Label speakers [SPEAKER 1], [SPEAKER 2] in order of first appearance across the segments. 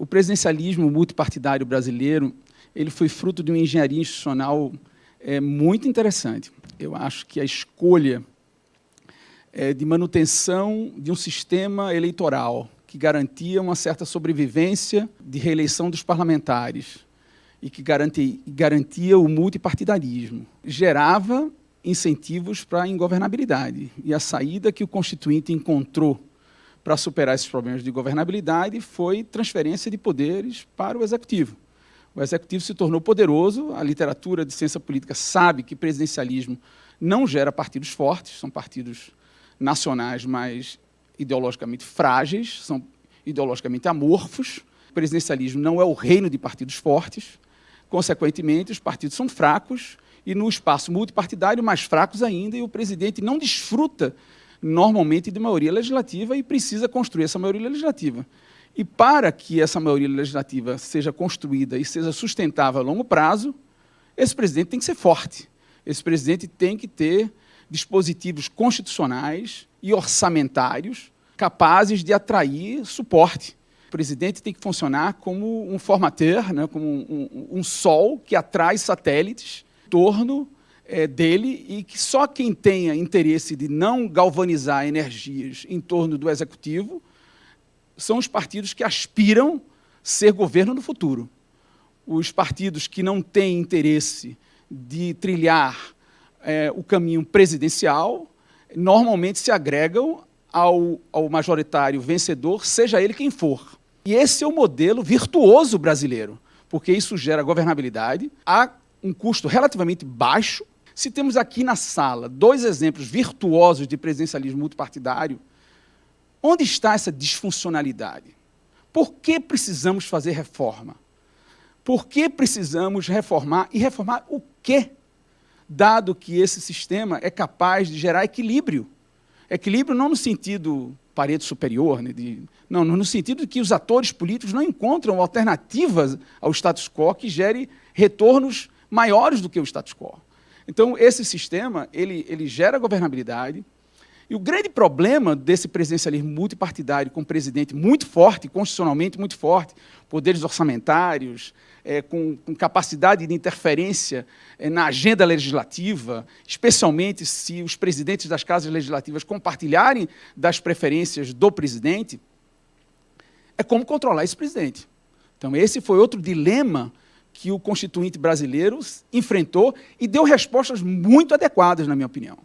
[SPEAKER 1] O presidencialismo multipartidário brasileiro ele foi fruto de uma engenharia institucional muito interessante. Eu acho que a escolha de manutenção de um sistema eleitoral que garantia uma certa sobrevivência de reeleição dos parlamentares e que garantia o multipartidarismo, gerava incentivos para a ingovernabilidade. E a saída que o Constituinte encontrou para superar esses problemas de governabilidade foi transferência de poderes para o Executivo. O Executivo se tornou poderoso, a literatura de ciência política sabe que presidencialismo não gera partidos fortes, são partidos nacionais, mas ideologicamente frágeis, são ideologicamente amorfos. O presidencialismo não é o reino de partidos fortes, consequentemente, os partidos são fracos e, no espaço multipartidário, mais fracos ainda, e o presidente não desfruta normalmente de maioria legislativa e precisa construir essa maioria legislativa. E para que essa maioria legislativa seja construída e seja sustentável a longo prazo, esse presidente tem que ser forte. Esse presidente tem que ter dispositivos constitucionais e orçamentários capazes de atrair suporte. O presidente tem que funcionar como um formateur, né, como um sol que atrai satélites em torno dele e que só quem tenha interesse de não galvanizar energias em torno do Executivo são os partidos que aspiram ser governo no futuro. Os partidos que não têm interesse de trilhar o caminho presidencial normalmente se agregam ao majoritário vencedor, seja ele quem for. E esse é o modelo virtuoso brasileiro, porque isso gera governabilidade a um custo relativamente baixo. Se temos aqui na sala 2 exemplos virtuosos de presidencialismo multipartidário, onde está essa disfuncionalidade? Por que precisamos fazer reforma? Por que precisamos reformar? E reformar o quê? Dado que esse sistema é capaz de gerar equilíbrio. Equilíbrio não no sentido parede superior, né, não, no sentido de que os atores políticos não encontram alternativas ao status quo que gere retornos maiores do que o status quo. Então, esse sistema ele gera governabilidade. E o grande problema desse presidencialismo multipartidário com um presidente muito forte, constitucionalmente muito forte, poderes orçamentários, com capacidade de interferência na agenda legislativa, especialmente se os presidentes das casas legislativas compartilharem das preferências do presidente, é como controlar esse presidente. Então, esse foi outro dilema que o Constituinte brasileiro enfrentou e deu respostas muito adequadas, na minha opinião.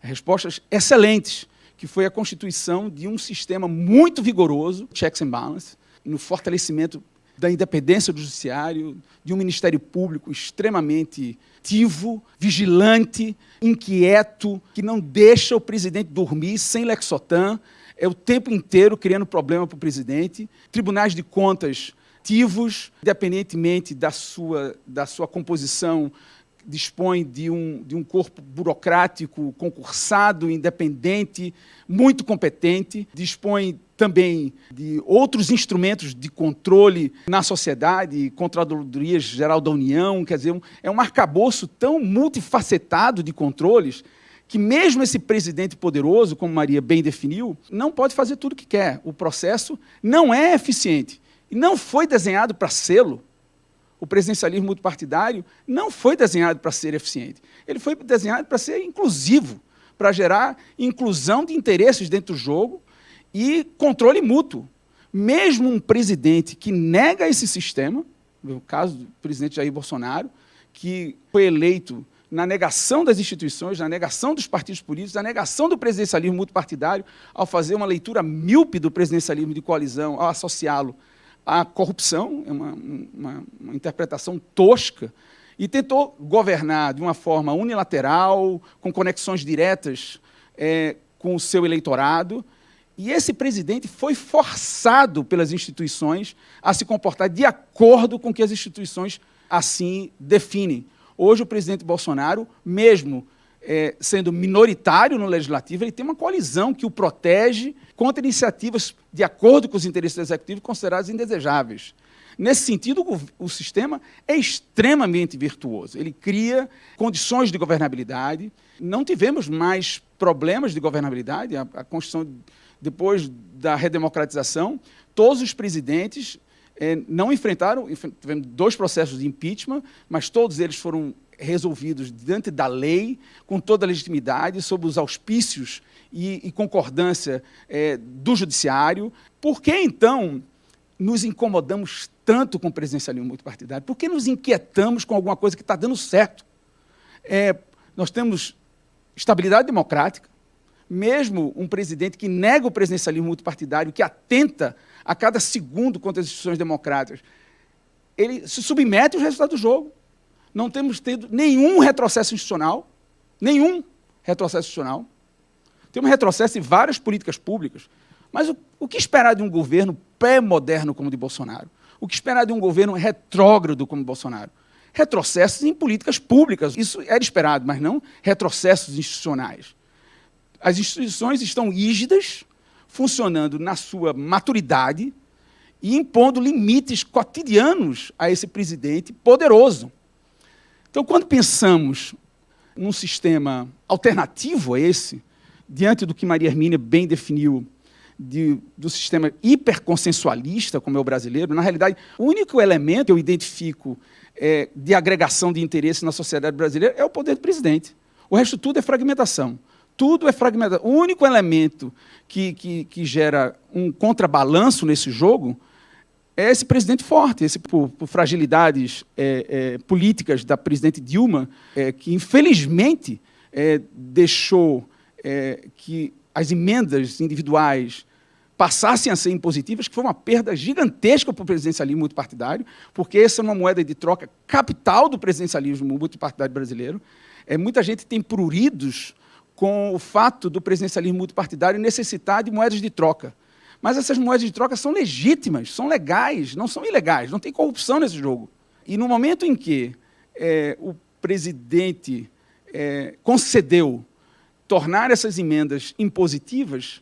[SPEAKER 1] Respostas excelentes, que foi a constituição de um sistema muito vigoroso, checks and balances, no fortalecimento da independência do judiciário, de um Ministério Público extremamente ativo, vigilante, inquieto, que não deixa o presidente dormir sem Lexotan, é o tempo inteiro criando problema para o presidente, tribunais de contas ativos, independentemente da sua composição, dispõe de um corpo burocrático, concursado, independente, muito competente, dispõe também de outros instrumentos de controle na sociedade, Controladoria Geral da União, quer dizer, é um arcabouço tão multifacetado de controles que mesmo esse presidente poderoso, como Maria bem definiu, não pode fazer tudo o que quer. O processo não é eficiente e não foi desenhado para sê-lo. O presidencialismo multipartidário não foi desenhado para ser eficiente. Ele foi desenhado para ser inclusivo, para gerar inclusão de interesses dentro do jogo e controle mútuo. Mesmo um presidente que nega esse sistema, no caso do presidente Jair Bolsonaro, que foi eleito na negação das instituições, na negação dos partidos políticos, na negação do presidencialismo multipartidário, ao fazer uma leitura míope do presidencialismo de coalizão, ao associá-lo à corrupção, é uma interpretação tosca, e tentou governar de uma forma unilateral, com conexões diretas com o seu eleitorado, e esse presidente foi forçado pelas instituições a se comportar de acordo com o que as instituições assim definem. Hoje, o presidente Bolsonaro, mesmo sendo minoritário no legislativo, ele tem uma coalizão que o protege contra iniciativas de acordo com os interesses do executivo consideradas indesejáveis. Nesse sentido, o sistema é extremamente virtuoso. Ele cria condições de governabilidade. Não tivemos mais problemas de governabilidade. A Constituição, depois da redemocratização, todos os presidentes não enfrentaram, tivemos 2 processos de impeachment, mas todos eles foram resolvidos diante da lei, com toda a legitimidade, sob os auspícios e concordância do judiciário. Por que, então, nos incomodamos tanto com o presidencialismo multipartidário? Por que nos inquietamos com alguma coisa que está dando certo? Nós temos estabilidade democrática, mesmo um presidente que nega o presidencialismo multipartidário, que atenta a cada segundo contra as instituições democráticas, ele se submete aos resultados do jogo. Não temos tido nenhum retrocesso institucional, Temos retrocesso em várias políticas públicas, mas o que esperar de um governo pré-moderno como o de Bolsonaro? O que esperar de um governo retrógrado como o Bolsonaro? Retrocessos em políticas públicas, isso era esperado, mas não retrocessos institucionais. As instituições estão rígidas, funcionando na sua maturidade e impondo limites cotidianos a esse presidente poderoso. Então, quando pensamos num sistema alternativo a esse, diante do que Maria Hermínia bem definiu do sistema hiperconsensualista, como é o brasileiro, na realidade, o único elemento que eu identifico de agregação de interesse na sociedade brasileira é o poder do presidente. O resto tudo é fragmentação. Tudo é fragmentação. O único elemento que gera um contrabalanço nesse jogo é esse presidente forte, por fragilidades políticas da presidente Dilma, que, infelizmente, deixou que as emendas individuais passassem a ser impositivas, que foi uma perda gigantesca para o presidencialismo multipartidário, porque essa é uma moeda de troca capital do presidencialismo multipartidário brasileiro. Muita gente tem pruridos com o fato do presidencialismo multipartidário necessitar de moedas de troca. Mas essas moedas de troca são legítimas, são legais, não são ilegais, não tem corrupção nesse jogo. E no momento em que o presidente concedeu tornar essas emendas impositivas,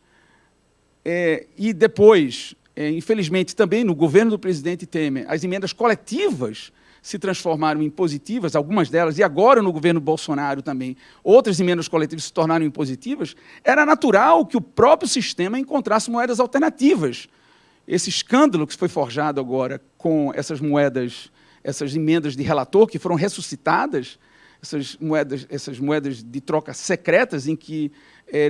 [SPEAKER 1] e depois, infelizmente, também no governo do presidente Temer, as emendas coletivas se transformaram em positivas, algumas delas, e agora no governo Bolsonaro também, outras emendas coletivas se tornaram impositivas, era natural que o próprio sistema encontrasse moedas alternativas. Esse escândalo que foi forjado agora com essas moedas, essas emendas de relator, que foram ressuscitadas, essas moedas de troca secretas, em que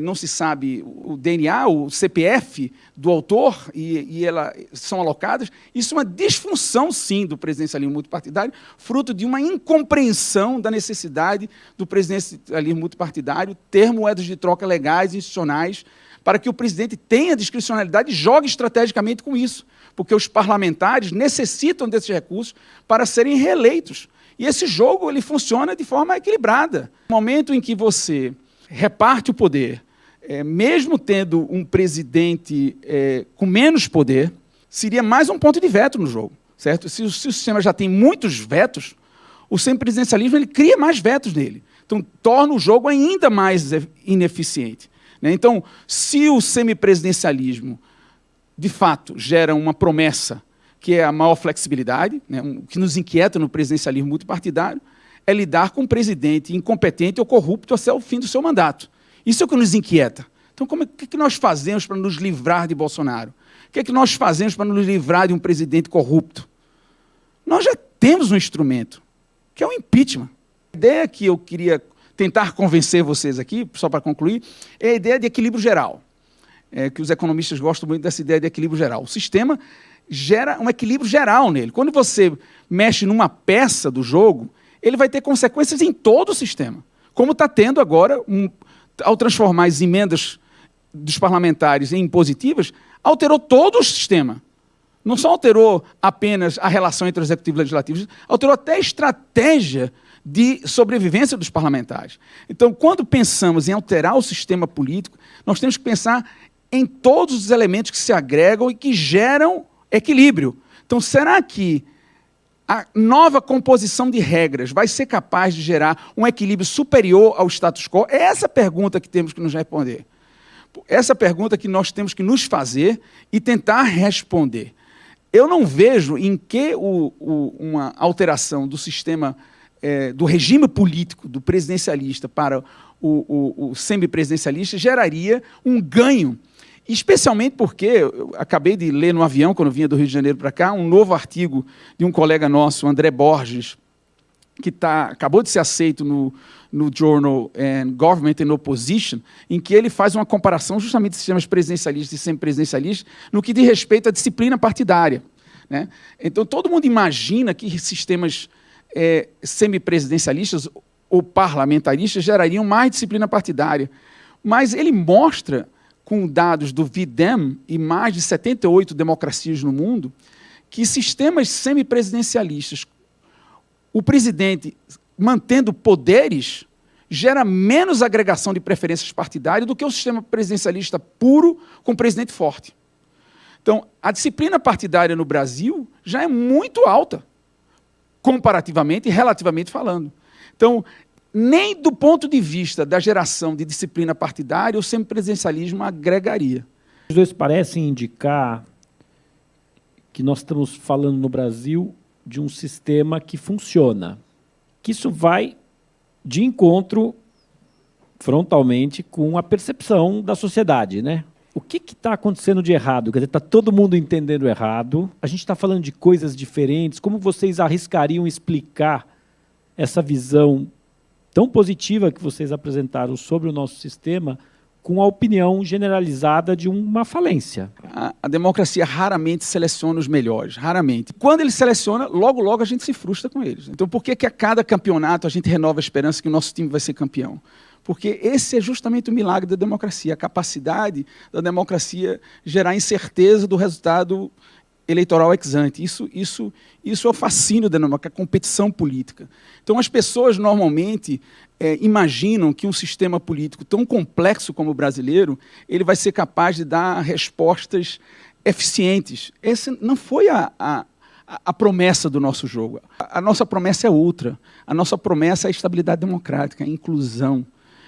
[SPEAKER 1] não se sabe o DNA, o CPF do autor, e elas são alocadas. Isso é uma disfunção, sim, do presidencialismo multipartidário, fruto de uma incompreensão da necessidade do presidencialismo multipartidário ter moedas de troca legais e institucionais para que o presidente tenha discricionalidade e jogue estrategicamente com isso, porque os parlamentares necessitam desses recursos para serem reeleitos. E esse jogo ele funciona de forma equilibrada. No momento em que você reparte o poder, mesmo tendo um presidente com menos poder, seria mais um ponto de veto no jogo, certo? Se o sistema já tem muitos vetos, o semipresidencialismo ele cria mais vetos nele. Então, torna o jogo ainda mais ineficiente, né? Então, se o semipresidencialismo, de fato, gera uma promessa que é a maior flexibilidade, né, o que nos inquieta no presidencialismo multipartidário, é lidar com um presidente incompetente ou corrupto até o fim do seu mandato. Isso é o que nos inquieta. Então, o que nós fazemos para nos livrar de Bolsonaro? O que nós fazemos para nos livrar de um presidente corrupto? Nós já temos um instrumento, que é o impeachment. A ideia que eu queria tentar convencer vocês aqui, só para concluir, é a ideia de equilíbrio geral, que os economistas gostam muito dessa ideia de equilíbrio geral. O sistema gera um equilíbrio geral nele. Quando você mexe numa peça do jogo, ele vai ter consequências em todo o sistema, como está tendo agora, ao transformar as emendas dos parlamentares em impositivas, alterou todo o sistema. Não só alterou apenas a relação entre o executivo e o legislativo, alterou até a estratégia de sobrevivência dos parlamentares. Então, quando pensamos em alterar o sistema político, nós temos que pensar em todos os elementos que se agregam e que geram equilíbrio. Então, será que a nova composição de regras vai ser capaz de gerar um equilíbrio superior ao status quo? É essa pergunta que temos que nos responder. Essa pergunta que nós temos que nos fazer e tentar responder. Eu não vejo em que uma alteração do sistema, do regime político, do presidencialista para o semipresidencialista, geraria um ganho Especialmente porque eu acabei de ler no avião, quando eu vinha do Rio de Janeiro para cá, um novo artigo de um colega nosso, André Borges, que acabou de ser aceito no Journal Government and Opposition, em que ele faz uma comparação justamente de sistemas presidencialistas e semipresidencialistas no que diz respeito à disciplina partidária, né? Então, todo mundo imagina que sistemas semipresidencialistas ou parlamentaristas gerariam mais disciplina partidária, mas ele mostra, com dados do VDEM e mais de 78 democracias no mundo, que sistemas semipresidencialistas, o presidente mantendo poderes, gera menos agregação de preferências partidárias do que o sistema presidencialista puro com presidente forte. Então, a disciplina partidária no Brasil já é muito alta, comparativamente e relativamente falando. Então, nem do ponto de vista da geração de disciplina partidária, o semipresidencialismo agregaria.
[SPEAKER 2] Os dois parecem indicar que nós estamos falando no Brasil de um sistema que funciona, que isso vai de encontro frontalmente com a percepção da sociedade, né? O que está acontecendo de errado? Quer dizer, está todo mundo entendendo errado, a gente está falando de coisas diferentes. Como vocês arriscariam explicar essa visão tão positiva que vocês apresentaram sobre o nosso sistema com a opinião generalizada de uma falência?
[SPEAKER 1] A democracia raramente seleciona os melhores, raramente. Quando ele seleciona, logo, logo a gente se frustra com eles. Então, por que a cada campeonato a gente renova a esperança que o nosso time vai ser campeão? Porque esse é justamente o milagre da democracia, a capacidade da democracia gerar incerteza do resultado eleitoral ex ante. Isso é o fascínio da democracia, a competição política. Então, as pessoas normalmente imaginam que um sistema político tão complexo como o brasileiro, ele vai ser capaz de dar respostas eficientes. Essa não foi a promessa do nosso jogo. A nossa promessa é outra. A nossa promessa é a estabilidade democrática, a inclusão,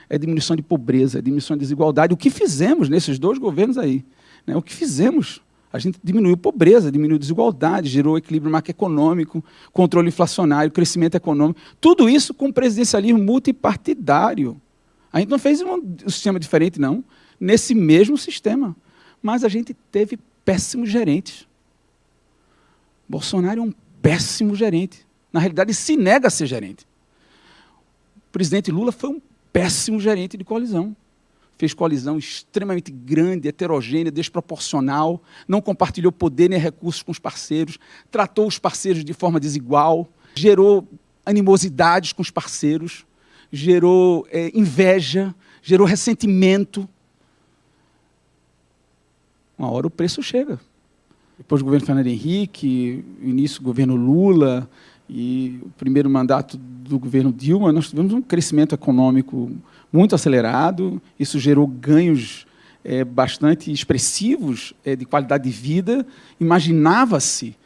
[SPEAKER 1] é a diminuição de pobreza, a diminuição de desigualdade. O que fizemos nesses dois governos aí? Né? O que fizemos? A gente diminuiu pobreza, diminuiu desigualdade, gerou equilíbrio macroeconômico, controle inflacionário, crescimento econômico. Tudo isso com presidencialismo multipartidário. A gente não fez um sistema diferente, não, nesse mesmo sistema. Mas a gente teve péssimos gerentes. Bolsonaro é um péssimo gerente. Na realidade, ele se nega a ser gerente. O presidente Lula foi um péssimo gerente de coalizão. Fez coalizão extremamente grande, heterogênea, desproporcional, não compartilhou poder nem recursos com os parceiros, tratou os parceiros de forma desigual, gerou animosidades com os parceiros, gerou inveja, gerou ressentimento. Uma hora o preço chega. Depois do governo Fernando Henrique, início do governo Lula e o primeiro mandato do governo Dilma, nós tivemos um crescimento econômico muito acelerado, isso gerou ganhos bastante expressivos de qualidade de vida. Imaginava-se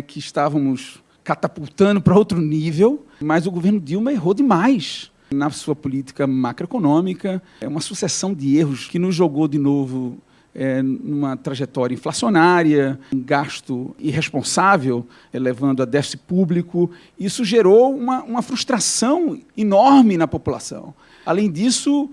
[SPEAKER 1] que estávamos catapultando para outro nível, mas o governo Dilma errou demais na sua política macroeconômica. É uma sucessão de erros que nos jogou de novo numa trajetória inflacionária, um gasto irresponsável, levando a déficit público. Isso gerou uma frustração enorme na população. Além disso,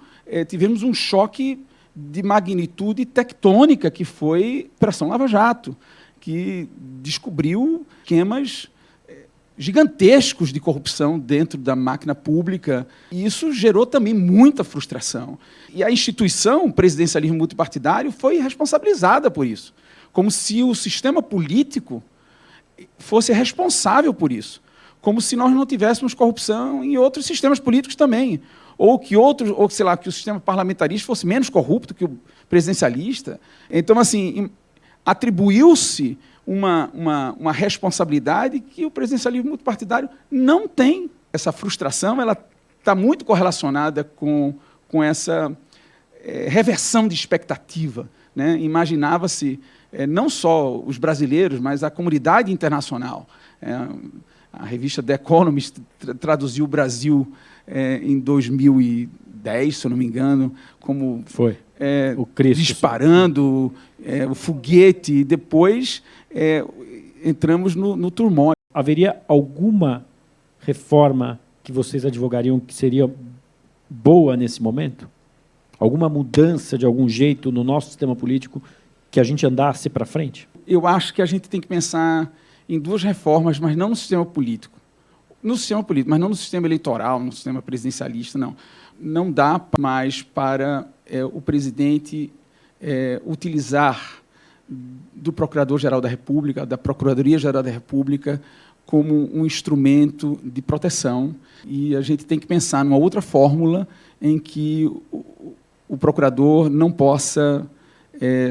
[SPEAKER 1] tivemos um choque de magnitude tectônica, que foi a Operação Lava Jato, que descobriu esquemas gigantescos de corrupção dentro da máquina pública, e isso gerou também muita frustração. E a instituição, o presidencialismo multipartidário, foi responsabilizada por isso, como se o sistema político fosse responsável por isso, como se nós não tivéssemos corrupção em outros sistemas políticos também, ou que o sistema parlamentarista fosse menos corrupto que o presidencialista. Então, assim, atribuiu-se uma responsabilidade que o presidencialismo multipartidário não tem. Essa frustração ela está muito correlacionada com essa reversão de expectativa, né? Imaginava-se, não só os brasileiros, mas a comunidade internacional. A revista The Economist traduziu o Brasil em 2010, se eu não me engano, como
[SPEAKER 2] o Cristo,
[SPEAKER 1] disparando o foguete, e depois entramos no turmoil.
[SPEAKER 2] Haveria alguma reforma que vocês advogariam que seria boa nesse momento? alguma mudança de algum jeito no nosso sistema político que a gente andasse para frente?
[SPEAKER 1] Eu acho que a gente tem que pensar em duas reformas, mas não no sistema político. No sistema político, mas não no sistema eleitoral, no sistema presidencialista, não. Não dá mais para o presidente utilizar do Procurador-Geral da República, da Procuradoria-Geral da República, como um instrumento de proteção. E a gente tem que pensar numa outra fórmula em que o procurador não possa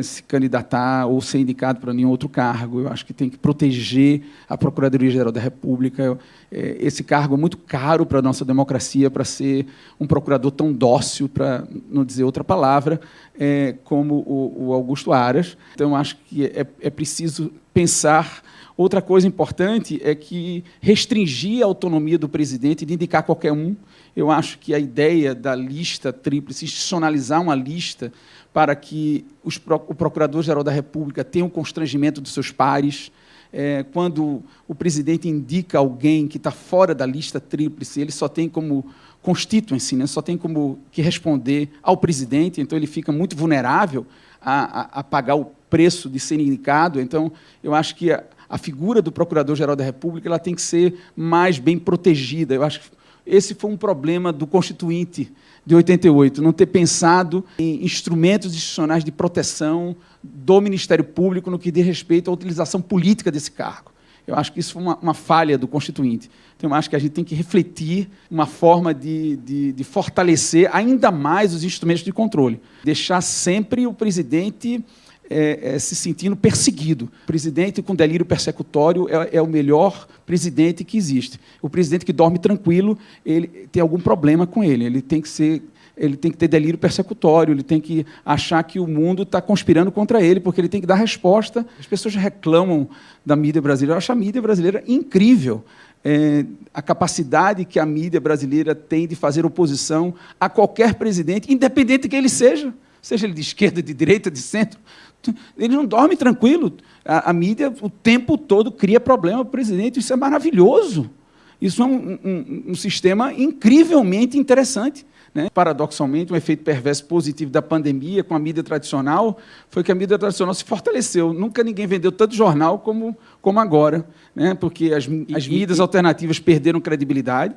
[SPEAKER 1] se candidatar ou ser indicado para nenhum outro cargo. Eu acho que tem que proteger a Procuradoria-Geral da República. Esse cargo é muito caro para a nossa democracia, para ser um procurador tão dócil, para não dizer outra palavra, como o Augusto Aras. Então, acho que é preciso pensar. Outra coisa importante é que restringir a autonomia do presidente de indicar qualquer um. Eu acho que a ideia da lista tríplice, institucionalizar uma lista para que o Procurador-Geral da República tenha um constrangimento dos seus pares. Quando o presidente indica alguém que está fora da lista tríplice, ele só tem como constituency, né? Só tem como que responder ao presidente, então ele fica muito vulnerável a pagar o preço de ser indicado. Então, eu acho que a figura do Procurador-Geral da República ela tem que ser mais bem protegida. Eu acho que esse foi um problema do Constituinte de 88, não ter pensado em instrumentos institucionais de proteção do Ministério Público no que diz respeito à utilização política desse cargo. Eu acho que isso foi uma falha do Constituinte. Então, eu acho que a gente tem que refletir uma forma de fortalecer ainda mais os instrumentos de controle. Deixar sempre o presidente se sentindo perseguido. O presidente com delírio persecutório é o melhor presidente que existe. O presidente que dorme tranquilo, ele tem algum problema com ele. Ele tem que ter delírio persecutório, ele tem que achar que o mundo está conspirando contra ele, porque ele tem que dar resposta. As pessoas reclamam da mídia brasileira. Eu acho a mídia brasileira incrível. A capacidade que a mídia brasileira tem de fazer oposição a qualquer presidente, independente de quem ele seja ele de esquerda, de direita, de centro. Ele não dorme tranquilo. A mídia, o tempo todo, cria problema para o presidente. Isso é maravilhoso. Isso é um sistema incrivelmente interessante. Né? Paradoxalmente, um efeito perverso positivo da pandemia com a mídia tradicional foi que a mídia tradicional se fortaleceu. Nunca ninguém vendeu tanto jornal como agora, né? Porque as mídias alternativas perderam credibilidade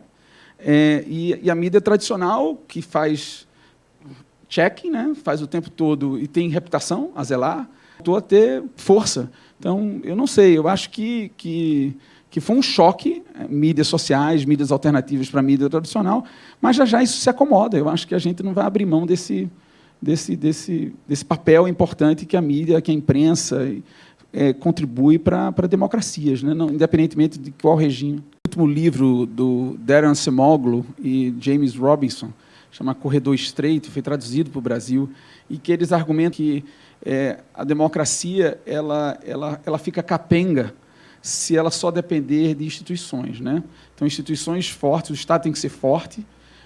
[SPEAKER 1] e a mídia tradicional, que faz checking, né? Faz o tempo todo e tem reputação a zelar, voltou a ter força. Então, eu não sei, eu acho que foi um choque, mídias sociais, mídias alternativas para a mídia tradicional, mas já isso se acomoda. Eu acho que a gente não vai abrir mão desse papel importante que a mídia, que a imprensa contribui para democracias, né? Não, independentemente de qual regime. O último livro do Darren Acemoglu e James Robinson, chama Corredor Estreito, foi traduzido para o Brasil, e que eles argumentam que a democracia ela fica capenga se ela só depender de instituições, né? Então, instituições fortes, o Estado tem que ser forte,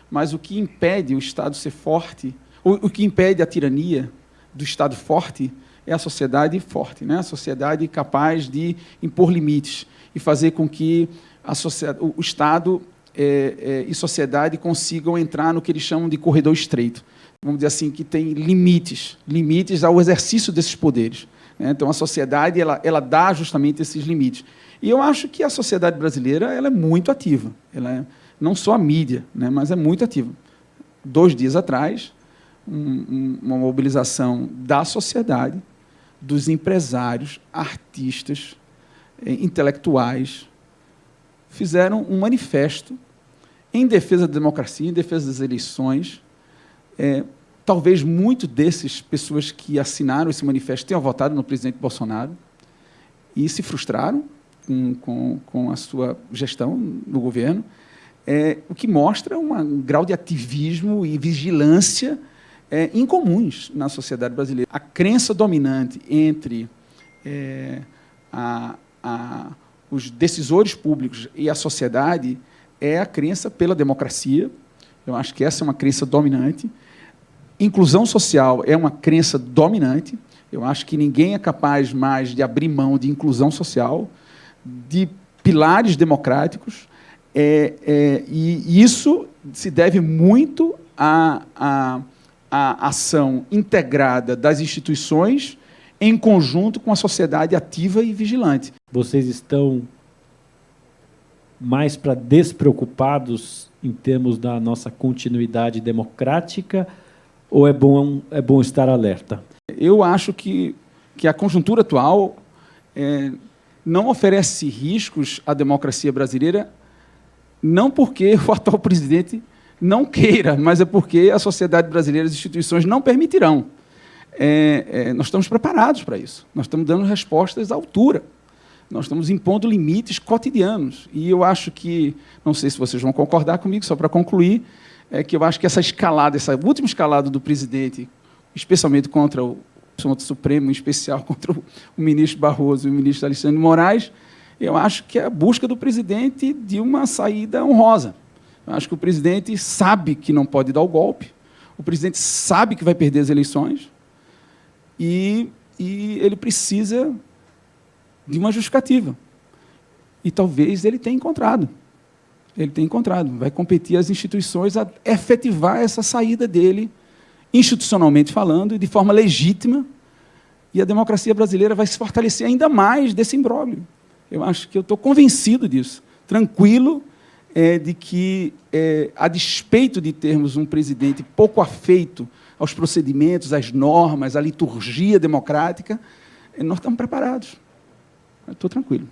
[SPEAKER 1] mas o que impede o Estado ser forte, o que impede a tirania do Estado forte é a sociedade forte, né? A sociedade capaz de impor limites e fazer com que o Estado e sociedade consigam entrar no que eles chamam de corredor estreito. Vamos dizer assim, que tem limites ao exercício desses poderes. Né? Então, a sociedade ela dá justamente esses limites. E eu acho que a sociedade brasileira ela é muito ativa. Não só a mídia, né, mas é muito ativa. 2 dias atrás, uma mobilização da sociedade, dos empresários, artistas, intelectuais, fizeram um manifesto em defesa da democracia, em defesa das eleições. Talvez muitos dessas pessoas que assinaram esse manifesto tenham votado no presidente Bolsonaro e se frustraram com a sua gestão no governo, o que mostra um grau de ativismo e vigilância incomuns na sociedade brasileira. A crença dominante entre os decisores públicos e a sociedade é a crença pela democracia. Eu acho que essa é uma crença dominante. Inclusão social é uma crença dominante. Eu acho que ninguém é capaz mais de abrir mão de inclusão social, de pilares democráticos, e isso se deve muito a ação integrada das instituições em conjunto com a sociedade ativa e vigilante.
[SPEAKER 2] Vocês estão mais para despreocupados em termos da nossa continuidade democrática ou é bom estar alerta?
[SPEAKER 1] Eu acho que a conjuntura atual não oferece riscos à democracia brasileira, não porque o atual presidente não queira, mas é porque a sociedade brasileira e as instituições não permitirão. Nós estamos preparados para isso. Nós estamos dando respostas à altura. Nós estamos impondo limites cotidianos. E eu acho que, não sei se vocês vão concordar comigo, só para concluir, que eu acho que essa escalada, essa última escalada do presidente, especialmente contra o Supremo, em especial contra o ministro Barroso e o ministro Alexandre de Moraes, eu acho que é a busca do presidente de uma saída honrosa. Eu acho que o presidente sabe que não pode dar o golpe, o presidente sabe que vai perder as eleições e ele precisa de uma justificativa. E talvez ele tenha encontrado. Ele tem encontrado. Vai competir as instituições a efetivar essa saída dele, institucionalmente falando, e de forma legítima, e a democracia brasileira vai se fortalecer ainda mais desse imbróglio. Eu acho que eu estou convencido disso, tranquilo de que, a despeito de termos um presidente pouco afeito aos procedimentos, às normas, à liturgia democrática, nós estamos preparados. Estou tranquilo.